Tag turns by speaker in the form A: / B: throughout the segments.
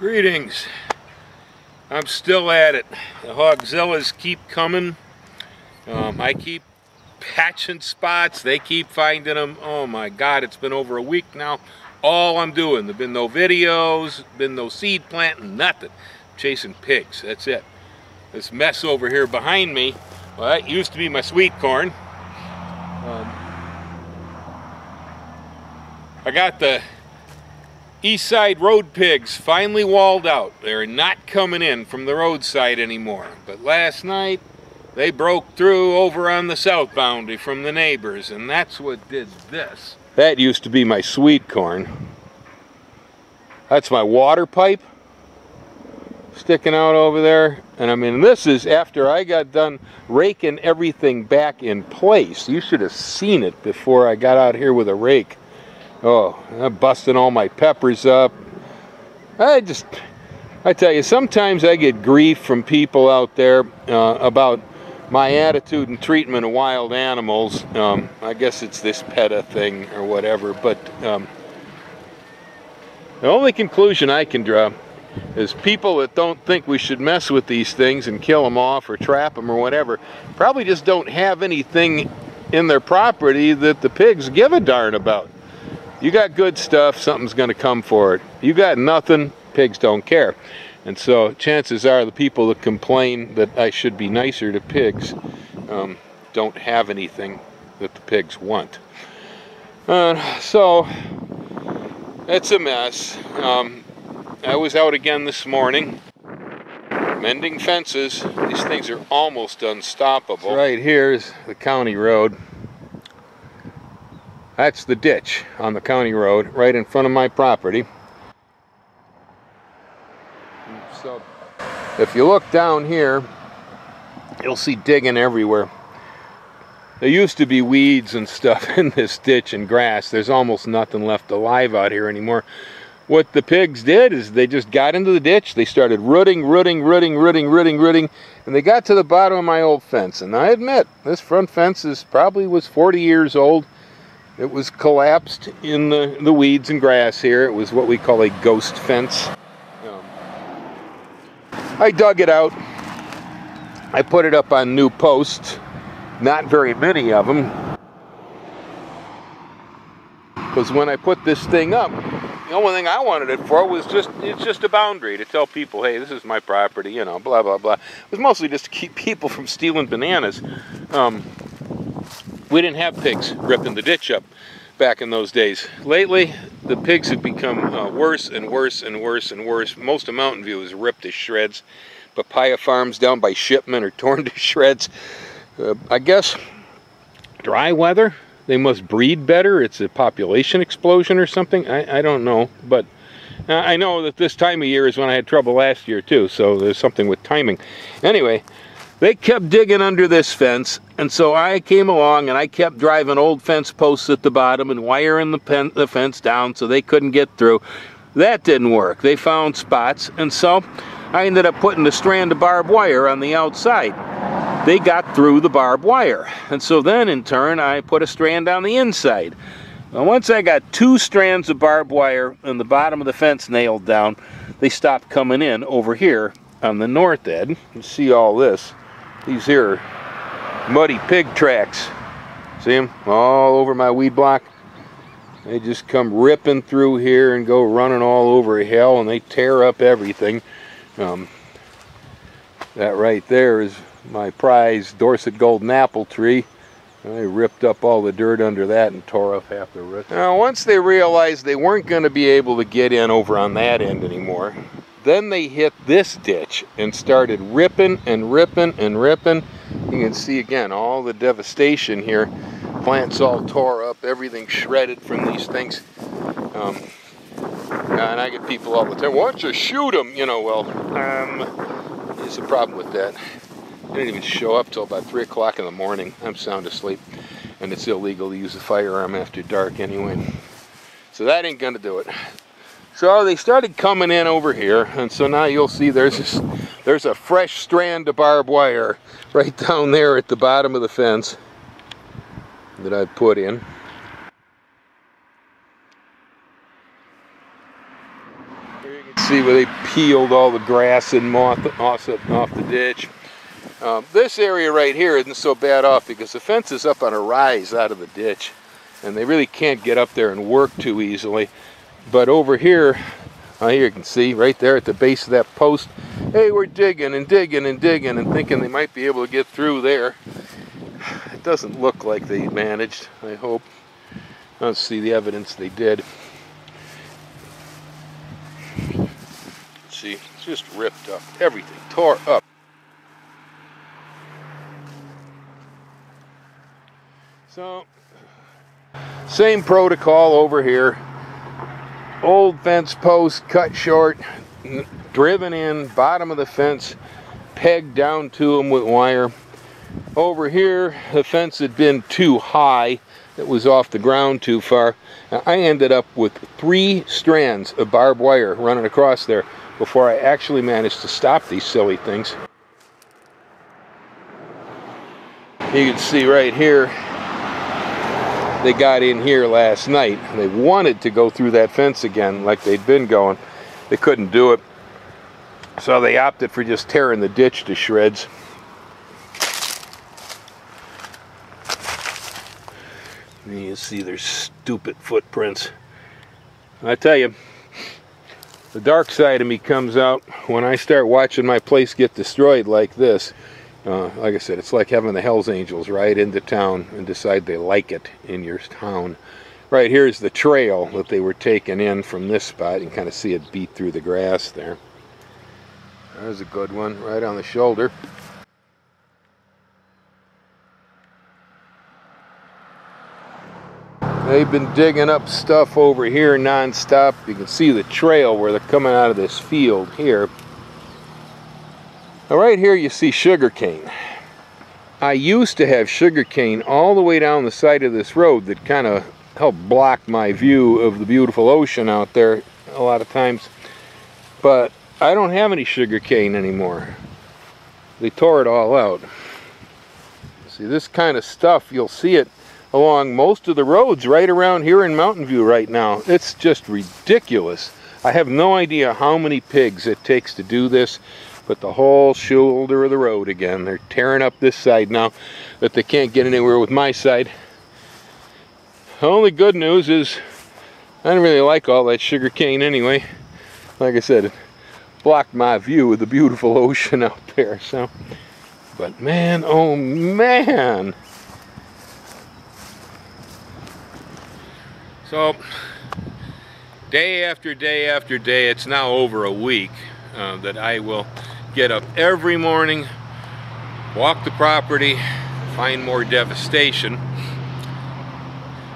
A: Greetings. I'm still at it. The Hogzillas keep coming. I keep patching spots. They keep finding them. Oh my God, it's been over a week now. All I'm doing, there've been no videos, been no seed planting, nothing. Chasing pigs, that's it. This mess over here behind me, well, that used to be my sweet corn. I got the east side road pigs finally walled out. They're not coming in from the roadside anymore. But last night, they broke through over on the south boundary from the neighbors, and that's what did this. That used to be my sweet corn. That's my water pipe sticking out over there. And I mean, this is after I got done raking everything back in place. You should have seen it before I got out here with a rake. Oh, I'm busting all my peppers up. I tell you, sometimes I get grief from people out there about my attitude and treatment of wild animals. I guess it's this PETA thing or whatever, but the only conclusion I can draw is people that don't think we should mess with these things and kill them off or trap them or whatever probably just don't have anything in their property that the pigs give a darn about. You got good stuff, something's going to come for it. You got nothing, pigs don't care. And so chances are the people that complain that I should be nicer to pigs don't have anything that the pigs want. So it's a mess. I was out again this morning mending fences. These things are almost unstoppable. So right here is the county road. That's the ditch on the county road right in front of my property. So if you look down here, you'll see digging everywhere. There used to be weeds and stuff in this ditch and grass. There's almost nothing left alive out here anymore. What the pigs did is they just got into the ditch. They started rooting, and they got to the bottom of my old fence. And I admit, this front fence probably was 40 years old. It was collapsed in the weeds and grass here. It was what we call a ghost fence. I dug it out. I put it up on new posts. Not very many of them. Because when I put this thing up, the only thing I wanted it for was it's just a boundary to tell people, hey, this is my property, you know, blah, blah, blah. It was mostly just to keep people from stealing bananas. We didn't have pigs ripping the ditch up back in those days. Lately, the pigs have become worse and worse and worse and worse. Most of Mountain View is ripped to shreds. Papaya farms down by Shipment are torn to shreds. I guess dry weather, they must breed better. It's a population explosion or something. I don't know, but I know that this time of year is when I had trouble last year too, so there's something with timing. Anyway, they kept digging under this fence, and so I came along and I kept driving old fence posts at the bottom and wiring the fence down so they couldn't get through. That didn't work. They found spots, and so I ended up putting a strand of barbed wire on the outside. They got through the barbed wire, and so then in turn I put a strand on the inside. Well, once I got 2 strands of barbed wire on the bottom of the fence nailed down, they stopped coming in over here on the north end. You see all this. These here are muddy pig tracks. See them? All over my weed block. They just come ripping through here and go running all over hell, and they tear up everything. That right there is my prized Dorset golden apple tree. They ripped up all the dirt under that and tore up half the root. Now, once they realized they weren't going to be able to get in over on that end anymore, then they hit this ditch and started ripping and ripping and ripping. You can see again all the devastation here. Plants all tore up, everything shredded from these things. And I get people all the time, why don't you shoot them? You know, well, there's a problem with that. They didn't even show up till about 3 o'clock in the morning. I'm sound asleep, and it's illegal to use a firearm after dark anyway. So that ain't gonna do it. So they started coming in over here, and so now you'll see there's a fresh strand of barbed wire right down there at the bottom of the fence that I put in. Here you can See where they peeled all the grass and moth off the ditch. This area right here isn't so bad off because the fence is up on a rise out of the ditch, and they really can't get up there and work too easily. But over here, here you can see right there at the base of that post, hey, we're digging and digging and digging and thinking they might be able to get through there. It doesn't look like they managed, I hope. Let's see the evidence they did. See, it's just ripped up, everything tore up. So, same protocol over here. Old fence post cut short, driven in, bottom of the fence, pegged down to them with wire. Over here, the fence had been too high. It was off the ground too far. Now, I ended up with 3 strands of barbed wire running across there before I actually managed to stop these silly things. You can see right here, they got in here last night. They wanted to go through that fence again like they'd been going. They couldn't do it. So they opted for just tearing the ditch to shreds. And you see their stupid footprints. I tell you, the dark side of me comes out when I start watching my place get destroyed like this. Like I said, it's like having the Hells Angels ride into town and decide they like it in your town. Right here's the trail that they were taken in from this spot. You can kind of see it beat through the grass there. There's a good one right on the shoulder. They've been digging up stuff over here non-stop. You can see the trail where they're coming out of this field here. Now right here you see sugarcane. I used to have sugarcane all the way down the side of this road that kind of helped block my view of the beautiful ocean out there a lot of times. But I don't have any sugarcane anymore. They tore it all out. See, this kind of stuff, you'll see it along most of the roads right around here in Mountain View right now. It's just ridiculous. I have no idea how many pigs it takes to do this, but the whole shoulder of the road again. They're tearing up this side now that they can't get anywhere with my side. The only good news is I don't really like all that sugar cane anyway. Like I said, it blocked my view of the beautiful ocean out there. So, but man, oh man. So, day after day after day, it's now over a week that I will get up every morning, walk the property, find more devastation.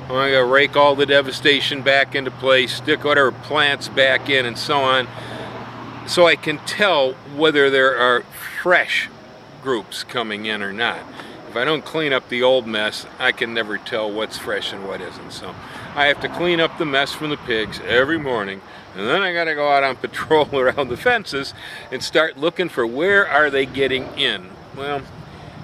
A: I'm going to rake all the devastation back into place, stick whatever plants back in and so on, so I can tell whether there are fresh groups coming in or not. If I don't clean up the old mess, I can never tell what's fresh and what isn't. So I have to clean up the mess from the pigs every morning, and then I got to go out on patrol around the fences and start looking for where are they getting in. Well,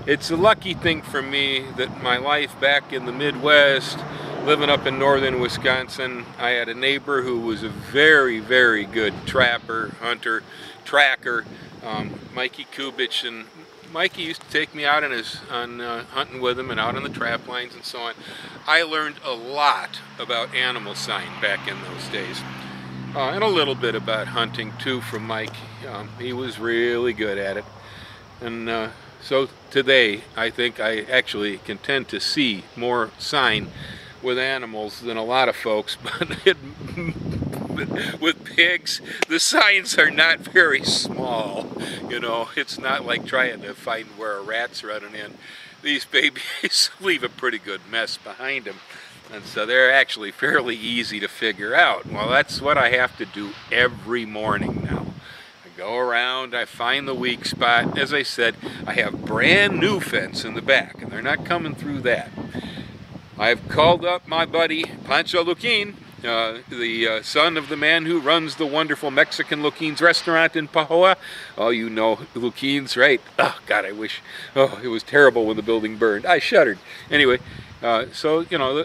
A: it's a lucky thing for me that my life back in the Midwest, living up in northern Wisconsin, I had a neighbor who was a very, very good trapper, hunter, tracker, Mikey Kubich, and Mikey used to take me out on hunting with him and out on the trap lines and so on. I learned a lot about animal sign back in those days. And a little bit about hunting too from Mike. He was really good at it. And so today I think I actually can tend to see more sign with animals than a lot of folks, but with pigs, the signs are not very small. You know, it's not like trying to find where a rat's running in. These babies leave a pretty good mess behind them, and so they're actually fairly easy to figure out. Well, that's what I have to do every morning now. I go around, I find the weak spot. As I said, I have brand new fence in the back, and they're not coming through that. I've called up my buddy Pancho Luquin, the son of the man who runs the wonderful Mexican Luquin's restaurant in Pahoa. Oh, you know Luquin's, right? Oh, God, I wish. Oh, it was terrible when the building burned. I shuddered. Anyway, so, you know,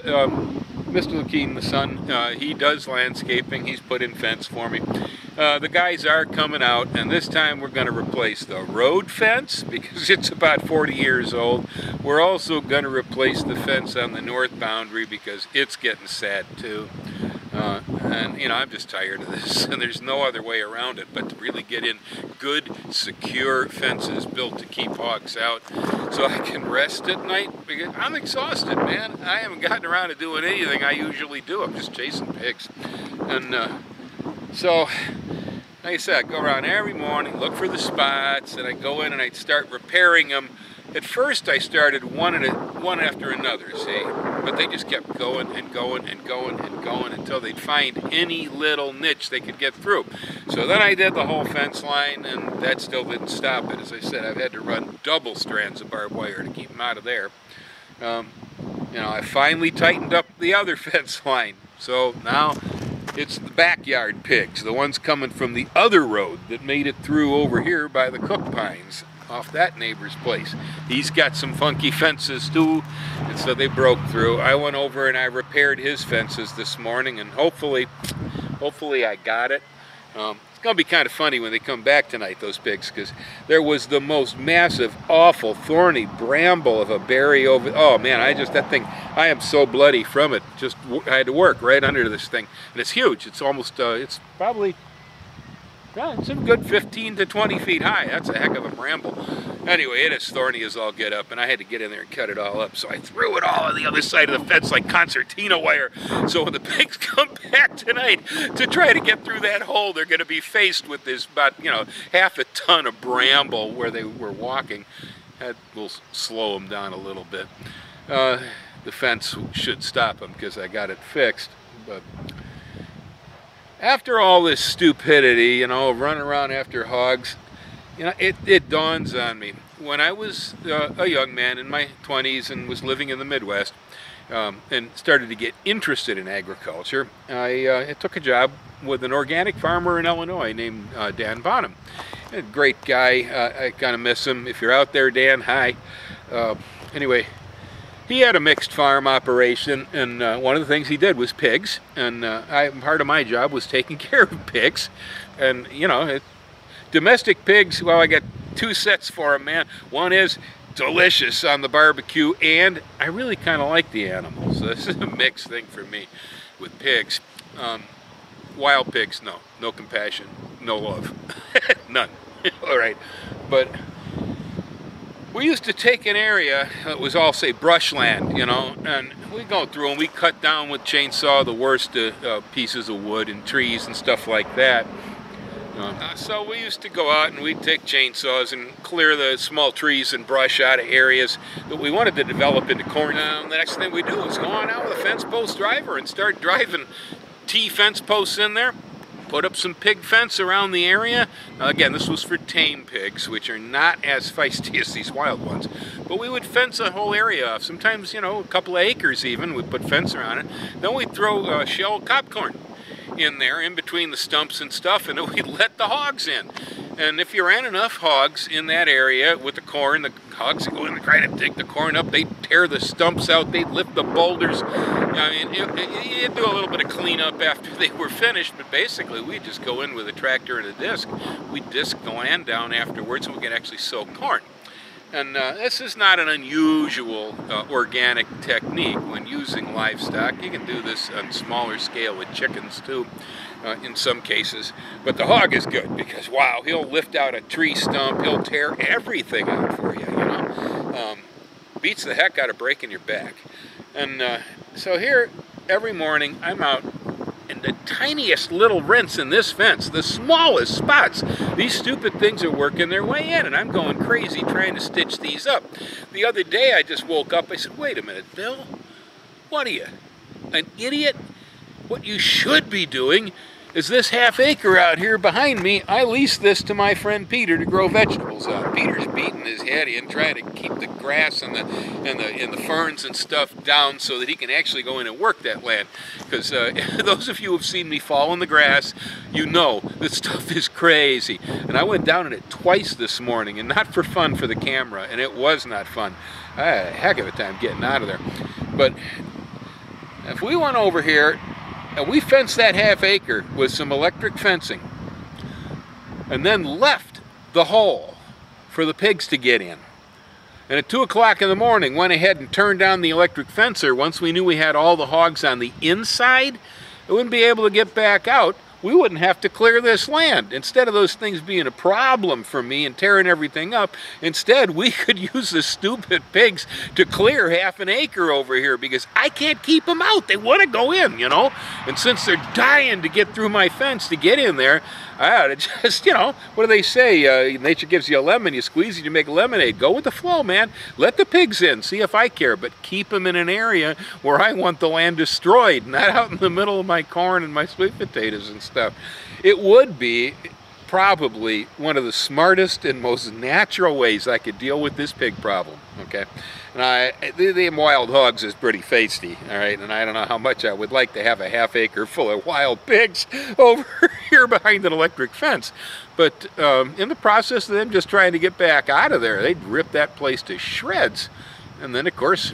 A: Mr. Lakeen, the son, he does landscaping. He's put in fence for me. The guys are coming out, and this time we're going to replace the road fence because it's about 40 years old. We're also going to replace the fence on the north boundary because it's getting sad too. And you know, I'm just tired of this, and there's no other way around it but to really get in good, secure fences built to keep hogs out so I can rest at night, because I'm exhausted, man. I haven't gotten around to doing anything I usually do. I'm just chasing pigs. And so, like I said, I go around every morning, look for the spots, and I go in and I start repairing them. At first I started one after another, see? But they just kept going and going and going and going until they'd find any little niche they could get through. So then I did the whole fence line, and that still didn't stop it. As I said, I've had to run double strands of barbed wire to keep them out of there. You know, I finally tightened up the other fence line. So now it's the backyard pigs, the ones coming from the other road that made it through over here by the cook pines off that neighbor's place. He's got some funky fences too, and so they broke through. I went over and I repaired his fences this morning, and hopefully I got it. It's gonna be kind of funny when they come back tonight, those pigs, because there was the most massive, awful, thorny bramble of a berry over. Oh man, that thing, I am so bloody from it. Just, I had to work right under this thing, and it's huge. It's almost, it's probably, well, it's a good 15 to 20 feet high. That's a heck of a bramble. Anyway, it is thorny as all get up, and I had to get in there and cut it all up. So I threw it all on the other side of the fence like concertina wire. So when the pigs come back tonight to try to get through that hole, they're going to be faced with this about, you know, half a ton of bramble where they were walking. That will slow them down a little bit. The fence should stop them because I got it fixed, but after all this stupidity, you know, running around after hogs, you know, it dawns on me. When I was a young man in my 20s and was living in the Midwest and started to get interested in agriculture, I took a job with an organic farmer in Illinois named Dan Bonham. A great guy. I kind of miss him. If you're out there, Dan, hi. Anyway, he had a mixed farm operation, and one of the things he did was pigs, and part of my job was taking care of pigs. And you know, domestic pigs, well, I got two sets for them, man. One is delicious on the barbecue, and I really kind of like the animals. So this is a mixed thing for me with pigs. Wild pigs, no compassion, no love, none. All right, but we used to take an area that was all, say, brushland, you know, and we go through and we cut down with chainsaw the worst pieces of wood and trees and stuff like that. So we used to go out and we'd take chainsaws and clear the small trees and brush out of areas that we wanted to develop into corn. The next thing we do is go on out with a fence post driver and start driving T-fence posts in there. Put up some pig fence around the area. Again, this was for tame pigs, which are not as feisty as these wild ones. But we would fence a whole area off. Sometimes, you know, a couple of acres even. We'd put fence around it. Then we'd throw shell popcorn in there, in between the stumps and stuff, and then we'd let the hogs in. And if you ran enough hogs in that area with the corn, the hogs would go in and try to dig the corn up. They'd tear the stumps out. They'd lift the boulders. I mean, you'd do a little bit of cleanup after they were finished, but basically we'd just go in with a tractor and a disc. We'd disc the land down afterwards, and we could actually sow corn. And this is not an unusual organic technique when using livestock. You can do this on smaller scale with chickens too, in some cases. But the hog is good because, wow, he'll lift out a tree stump, he'll tear everything out for you, you know. Beats the heck out of breaking your back. And so here, every morning, I'm out in the tiniest little rents in this fence, the smallest spots. These stupid things are working their way in, and I'm going crazy trying to stitch these up. The other day I just woke up, I said, wait a minute, Bill, what are you, an idiot? What you should be doing is this half acre out here behind me. I leased this to my friend Peter to grow vegetables on. Peter's beating his head in trying to keep the grass and the ferns and stuff down so that he can actually go in and work that land. Because those of you who have seen me fall in the grass, you know this stuff is crazy. And I went down in it twice this morning, and not for fun for the camera, and it was not fun. I had a heck of a time getting out of there. But If we went over here and we fenced that half acre with some electric fencing and then left the hole for the pigs to get in, and at 2 o'clock in the morning went ahead and turned down the electric fencer once we knew we had all the hogs on the inside, it wouldn't be able to get back out. We wouldn't have to clear this land. Instead of those things being a problem for me and tearing everything up, instead we could use the stupid pigs to clear half an acre over here, because I can't keep them out. They want to go in, you know. And since they're dying to get through my fence to get in there, I ought to just, you know, what do they say? Nature gives you a lemon, you squeeze it, you make lemonade. Go with the flow, man. Let the pigs in, see if I care, but keep them in an area where I want the land destroyed, not out in the middle of my corn and my sweet potatoes and stuff. It would be probably one of the smartest and most natural ways I could deal with this pig problem, okay? And the wild hogs is pretty feisty, all right? And I don't know how much I would like to have a half acre full of wild pigs over here behind an electric fence. But in the process of them just trying to get back out of there, they'd rip that place to shreds. And then, of course,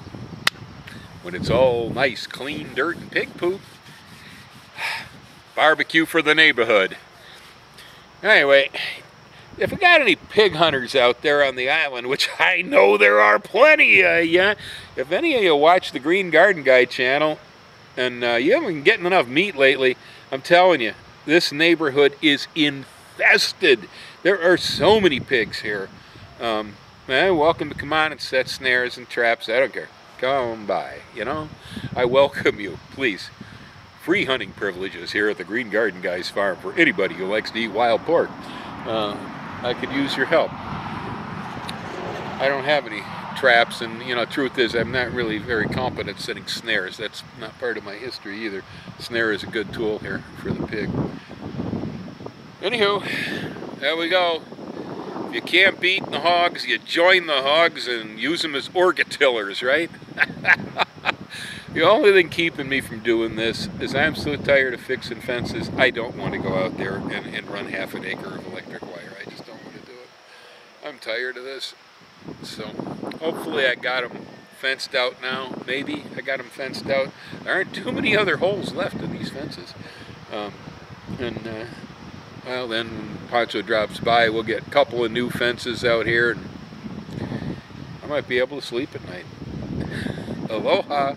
A: when it's all nice, clean dirt and pig poop, barbecue for the neighborhood. Anyway, if we got any pig hunters out there on the island, which I know there are plenty of you, if any of you watch the Green Garden Guy channel and you haven't been getting enough meat lately, I'm telling you, this neighborhood is infested. There are so many pigs here. Welcome to come on and set snares and traps. I don't care. Come by, you know. I welcome you, please. Free hunting privileges here at the Green Garden Guy's farm for anybody who likes to eat wild pork. I could use your help. I don't have any traps, and you know, truth is, I'm not really very competent setting snares. That's not part of my history either. Snare is a good tool here for the pig. Anywho, there we go. If you can't beat the hogs, you join the hogs and use them as orgatillers, right? The only thing keeping me from doing this is I'm so tired of fixing fences, I don't want to go out there and run half an acre of electric wire. I just don't want to do it. I'm tired of this. So hopefully I got them fenced out now. Maybe I got them fenced out. There aren't too many other holes left in these fences. Well, then when Pancho drops by, we'll get a couple of new fences out here, and I might be able to sleep at night. Aloha,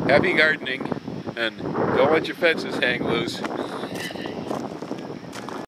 A: happy gardening, and don't let your fences hang loose.